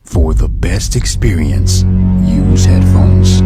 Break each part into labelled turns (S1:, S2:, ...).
S1: For the best experience, use headphones.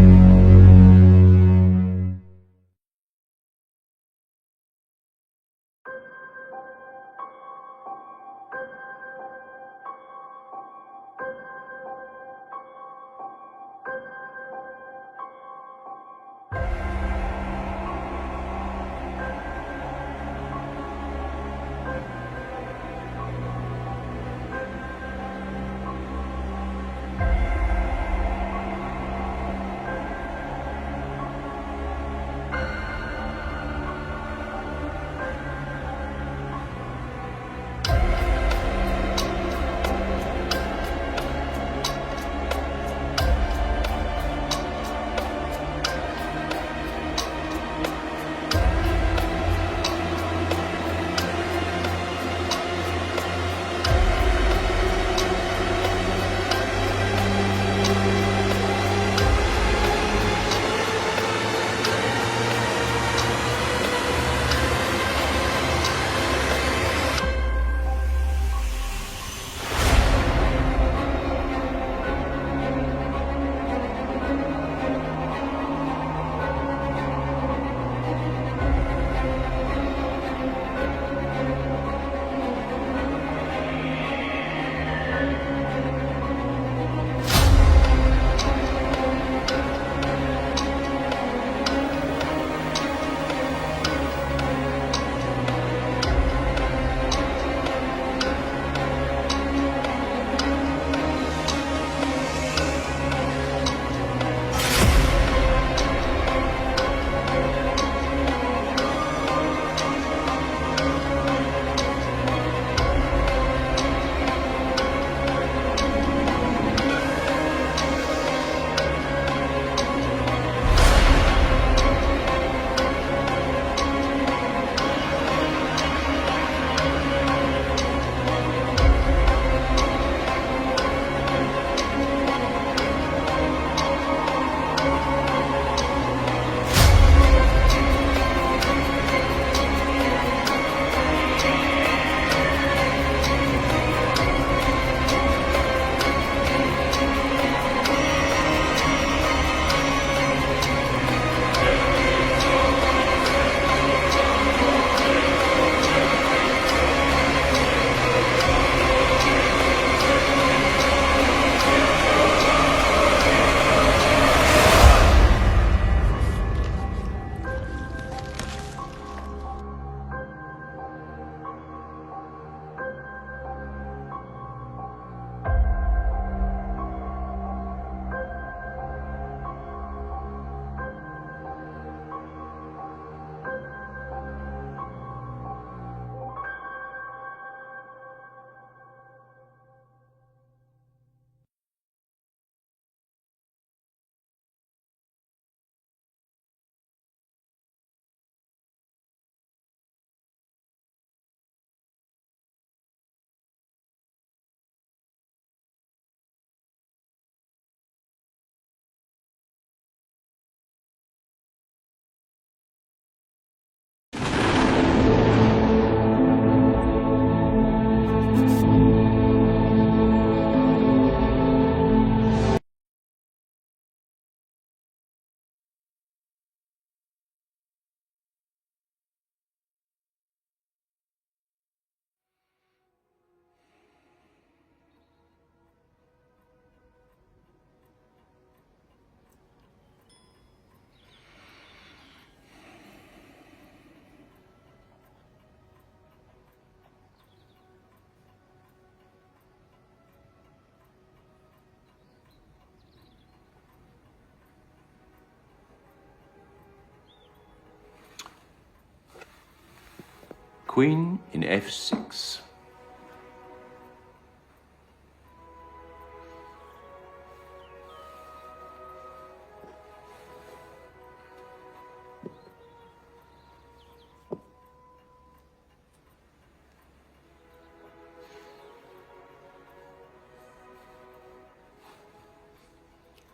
S2: Queen in f6.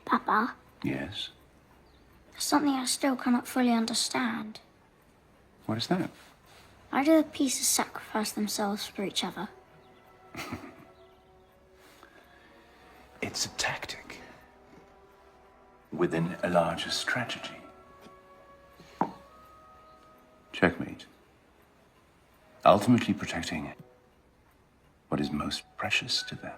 S3: Papa,
S2: Yes?
S3: there's something I still cannot fully understand.
S2: What is that?
S3: Why do the pieces sacrifice themselves for each other?
S2: It's a tactic within a larger strategy. Checkmate. Ultimately protecting what is most precious to them.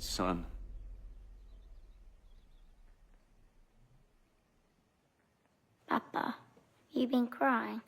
S2: Son.
S3: Papa, you been crying?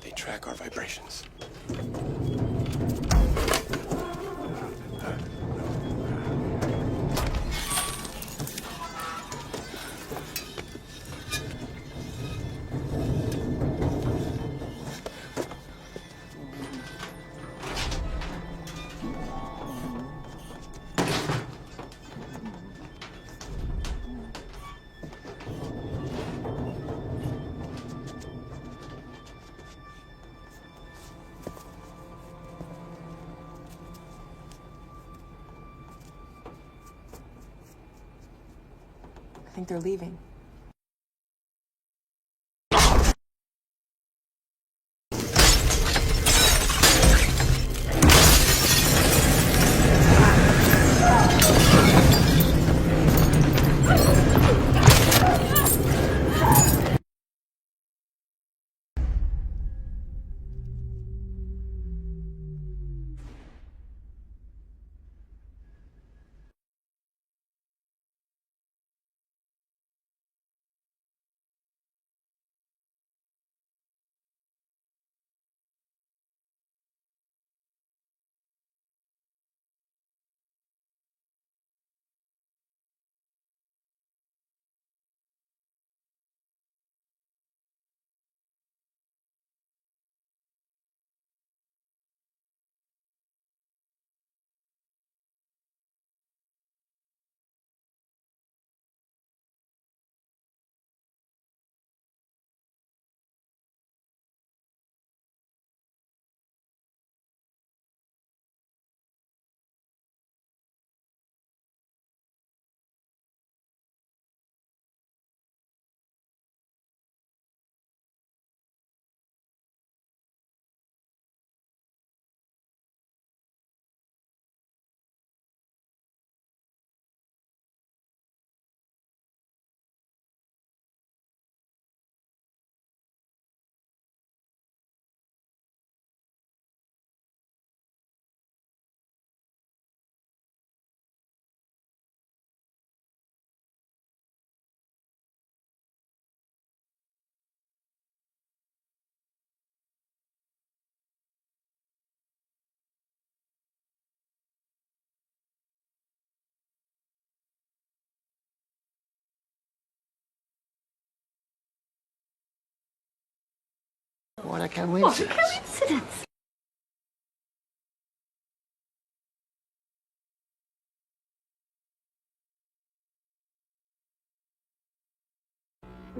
S4: They track our vibrations.
S5: I think they're leaving. What a coincidence.
S6: Coincidence.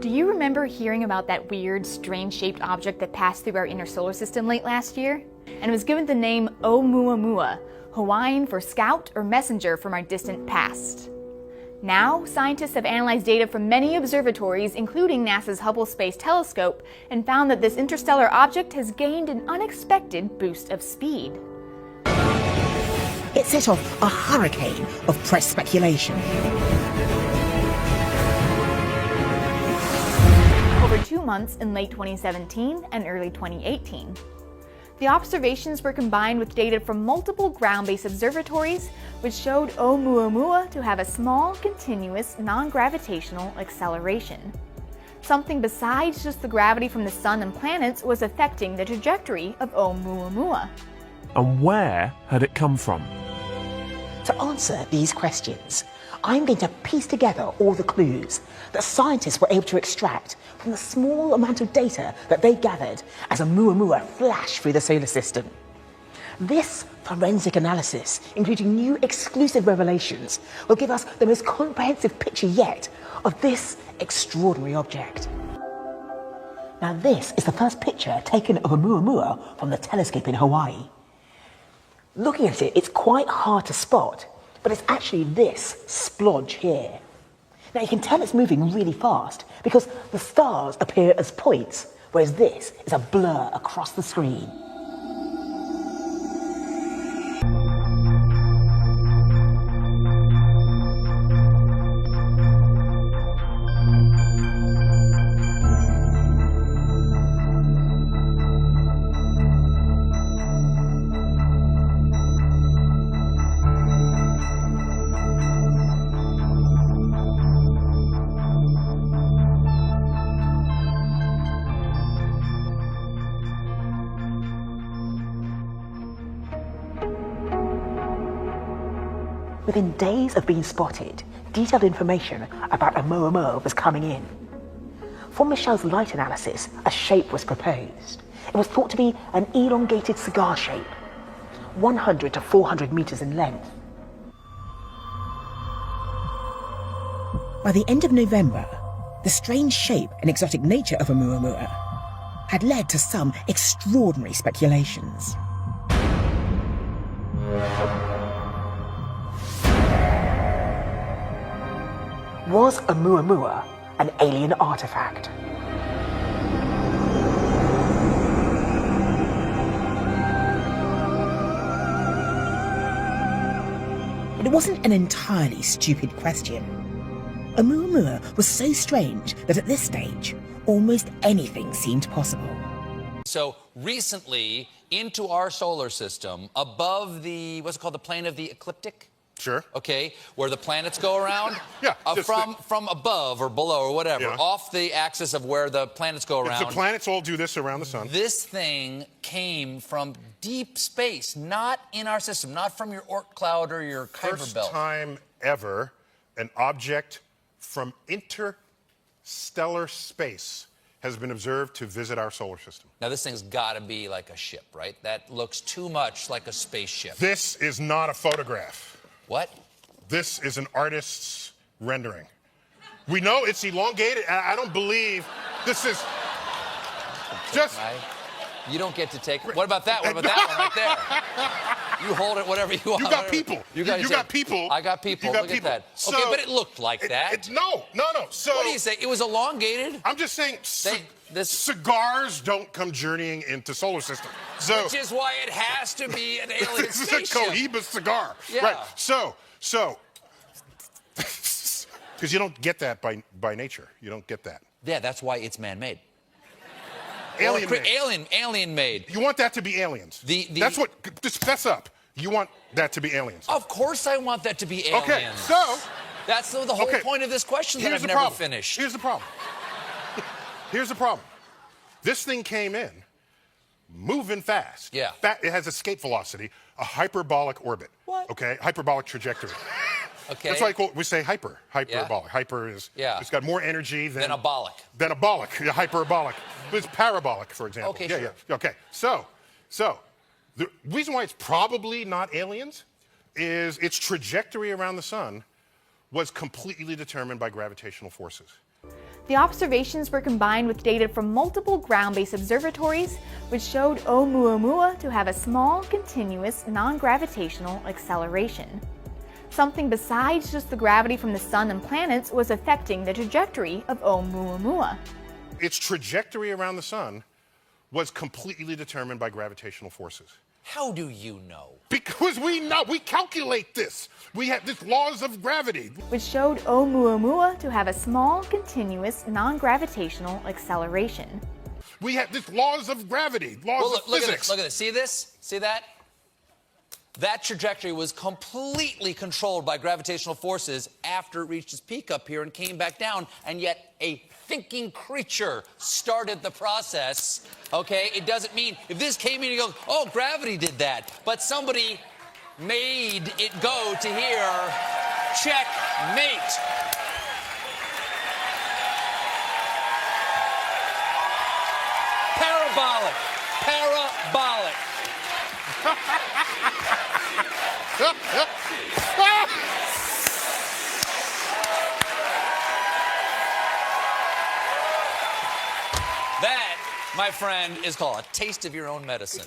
S7: Do you remember hearing about that weird, strange-shaped object that passed through our inner solar system late last year? And it was given the name Oumuamua, Hawaiian for scout or messenger from our distant past. Now, scientists have analyzed data from many observatories, including NASA's Hubble Space Telescope, and found that this interstellar object has gained an unexpected boost of speed.
S8: It set off a hurricane of press speculation.
S7: Over 2 months in late 2017 and early 2018. The observations were combined with data from multiple ground-based observatories, which showed Oumuamua to have a small, continuous, non-gravitational acceleration. Something besides just the gravity from the sun and planets was affecting the trajectory of Oumuamua.
S9: And where had it come from?
S8: To answer these questions, I'm going to piece together all the clues that scientists were able to extract from the small amount of data that they gathered as Oumuamua flashed through the solar system. This forensic analysis, including new exclusive revelations, will give us the most comprehensive picture yet of this extraordinary object. Now, this is the first picture taken of Oumuamua from the telescope in Hawaii. Looking at it, it's quite hard to spot, but it's actually this splodge here. Now, you can tell it's moving really fast because the stars appear as points, whereas this is a blur across the screen. Within days of being spotted, detailed information about Oumuamua was coming in. From Michel's light analysis, a shape was proposed. It was thought to be an elongated cigar shape, 100 to 400 meters in length. By the end of November, the strange shape and exotic nature of Oumuamua had led to some extraordinary speculations. Was Oumuamua an alien artifact? But it wasn't an entirely stupid question. Oumuamua was so strange that at this stage, almost anything seemed possible.
S10: So recently, into our solar system, above the, what's it called, the plane of the ecliptic?
S11: Sure.
S10: Okay, where the planets go around?
S11: Yeah.
S10: From above or below or whatever,
S11: Yeah.
S10: off the axis of where the planets go around.
S11: The planets all do this around the sun.
S10: This thing came from deep space, not in our system, not from your Oort cloud or your Kuiper
S11: First
S10: belt.
S11: time ever an object from interstellar space has been observed to visit our solar system.
S10: Now, this thing's got to be like a ship, right? That looks too much like a spaceship.
S11: This is not a photograph.
S10: What?
S11: This is an artist's rendering. We know it's elongated. I don't believe this is just...
S10: You don't get to take... What about that? What about that one right there? You hold it whatever you want.
S11: You got people. You got people.
S10: I got people.
S11: You got
S10: Look
S11: people.
S10: at that.
S11: So,
S10: okay, but it looked like that.
S11: No. So
S10: what do you say? It was elongated?
S11: I'm just saying cigars don't come journeying into solar system. So,
S10: which is why it has to be an alien
S11: this
S10: spaceship.
S11: is a Cohiba cigar.
S10: Yeah.
S11: Right. So, because you don't get that by nature. You don't get that.
S10: Yeah, that's why it's man-made.
S11: Alien
S10: made.
S11: You want that to be aliens. That's what, just fess up. You want that to be aliens.
S10: Of course I want that to be aliens.
S11: Okay, so...
S10: That's the whole point of this question that I've never finished.
S11: Here's the problem. Here's the problem. This thing came in moving fast.
S10: Yeah.
S11: It has escape velocity, a hyperbolic orbit.
S10: What?
S11: Okay, hyperbolic trajectory.
S10: Okay.
S11: That's why we say hyperbolic.
S10: Yeah.
S11: Hyper is,
S10: yeah.
S11: It's got more energy than
S10: a bollock.
S11: Than a bollock, hyperbolic. It's parabolic, for example.
S10: Okay,
S11: yeah,
S10: sure.
S11: yeah. Okay, so the reason why it's probably not aliens is its trajectory around the sun was completely determined by gravitational forces.
S7: The observations were combined with data from multiple ground-based observatories, which showed Oumuamua to have a small, continuous, non-gravitational acceleration. Something besides just the gravity from the sun and planets was affecting the trajectory of Oumuamua.
S11: Its trajectory around the sun was completely determined by gravitational forces.
S10: How do you know?
S11: Because we know, we calculate this. We have these laws of gravity.
S7: Which showed Oumuamua to have a small, continuous, non-gravitational acceleration.
S11: We have these laws of gravity, laws of
S10: look
S11: physics.
S10: Look at this. See this? See that? That trajectory was completely controlled by gravitational forces after it reached its peak up here and came back down, and yet a thinking creature started the process, okay? It doesn't mean, if this came in and you go, oh, gravity did that, but somebody made it go to here. Checkmate. Parabolic. Parabolic. That, my friend, is called a taste of your own medicine.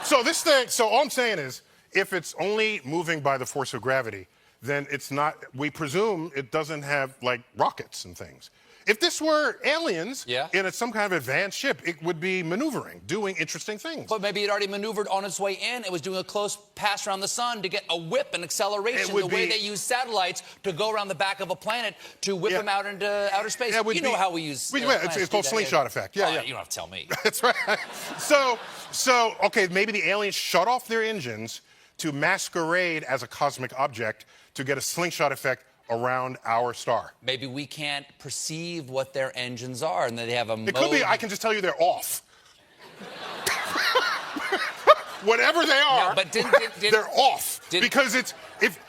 S11: So this thing, so all I'm saying is, if it's only moving by the force of gravity, then it's not, we presume it doesn't have, like, rockets and things. If this were aliens in some kind of advanced ship, it would be maneuvering, doing interesting things.
S10: But maybe it already maneuvered on its way in. It was doing a close pass around the sun to get a whip and acceleration, the way they use satellites to go around the back of a planet to whip them out into outer space. You know how we use
S11: it's called slingshot effect. Yeah,
S10: oh,
S11: yeah.
S10: You don't have to tell me.
S11: That's right. So, okay, maybe the aliens shut off their engines to masquerade as a cosmic object to get a slingshot effect around our star.
S10: Maybe we can't perceive what their engines are, and that they have a mode.
S11: It could be, I can just tell you they're off. Whatever they are,
S10: no, but
S11: they're off. Because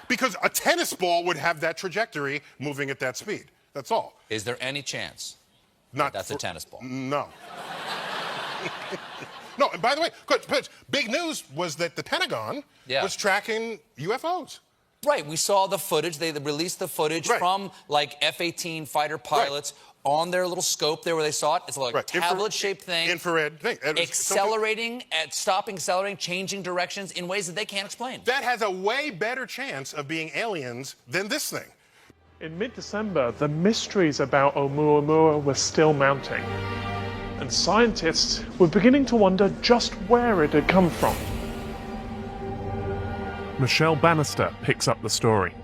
S11: because a tennis ball would have that trajectory moving at that speed. That's all.
S10: Is there any chance that's a tennis ball?
S11: No. No, and by the way, but big news was that the Pentagon was tracking UFOs.
S10: Right, we saw the footage. They released the footage from, like, F-18 fighter pilots on their little scope there where they saw it. It's like a tablet-shaped thing.
S11: Infrared thing.
S10: Accelerating, accelerating, changing directions in ways that they can't explain.
S11: That has a way better chance of being aliens than this thing.
S9: In mid-December, the mysteries about Oumuamua were still mounting, and scientists were beginning to wonder just where it had come from. Michelle Bannister picks up the story.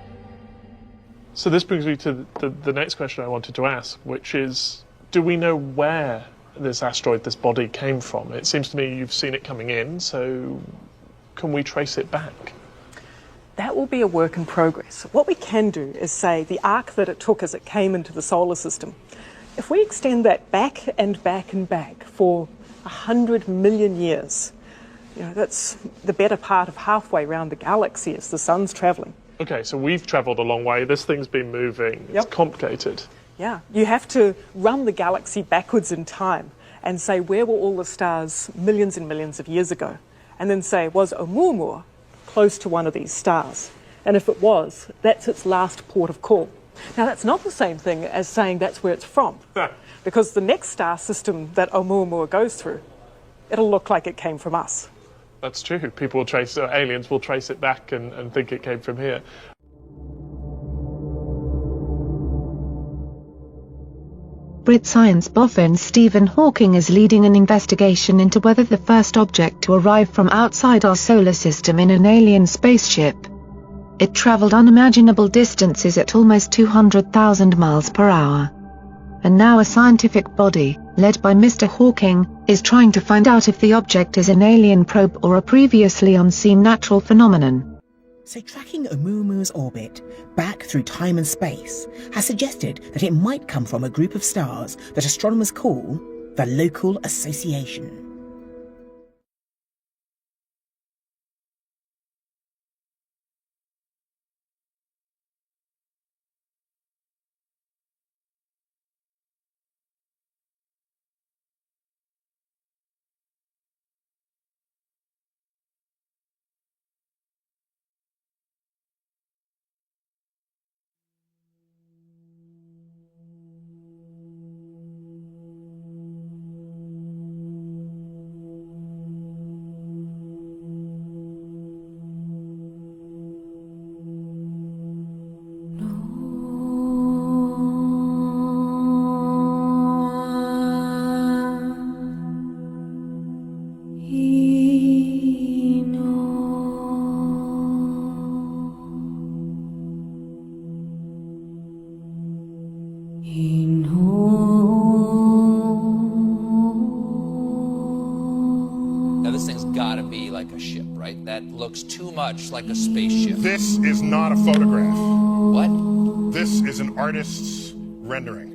S9: So this brings me to the next question I wanted to ask, which is, do we know where this asteroid, this body, came from? It seems to me you've seen it coming in, so can we trace it back?
S5: That will be a work in progress. What we can do is say the arc that it took as it came into the solar system, if we extend that back and back and back for 100 million years, you know, that's the better part of halfway around the galaxy as the sun's travelling.
S9: Okay, so we've travelled a long way. This thing's been moving. It's complicated.
S5: Yeah, you have to run the galaxy backwards in time and say, where were all the stars millions and millions of years ago? And then say, was Oumuamua close to one of these stars? And if it was, that's its last port of call. Now, that's not the same thing as saying that's where it's from, because the next star system that Oumuamua goes through, it'll look like it came from us.
S9: That's true. People will trace, aliens will trace it back and think it came from here.
S6: Brit science boffin Stephen Hawking is leading an investigation into whether the first object to arrive from outside our solar system in an alien spaceship. It traveled unimaginable distances at almost 200,000 miles per hour. And now a scientific body, led by Mr. Hawking, is trying to find out if the object is an alien probe or a previously unseen natural phenomenon.
S8: So tracking Oumuamua's orbit back through time and space has suggested that it might come from a group of stars that astronomers call the Local Association.
S10: this thing's gotta be like a ship, right? That looks too much like a spaceship.
S11: This is not a photograph.
S10: What?
S11: This is an artist's rendering.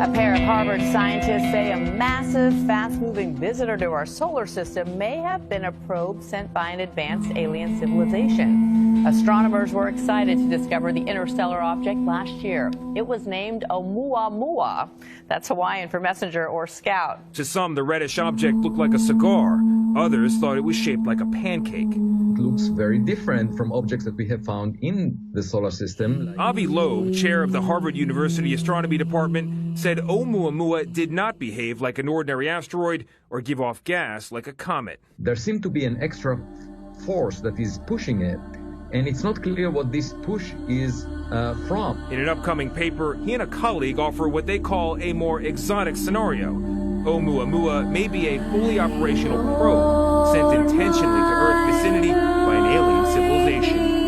S12: A pair of Harvard scientists say a massive, fast-moving visitor to our solar system may have been a probe sent by an advanced alien civilization. Astronomers were excited to discover the interstellar object last year. It was named Oumuamua. That's Hawaiian for messenger or scout.
S13: To some, the reddish object looked like a cigar. Others thought it was shaped like a pancake.
S14: It looks very different from objects that we have found in the solar system.
S13: Avi Loeb, chair of the Harvard University Astronomy Department, said Oumuamua did not behave like an ordinary asteroid or give off gas like a comet.
S14: There seemed to be an extra force that is pushing it, and it's not clear what this push is from.
S13: In an upcoming paper, he and a colleague offer what they call a more exotic scenario. Oumuamua may be a fully operational probe sent intentionally to Earth vicinity by an alien civilization.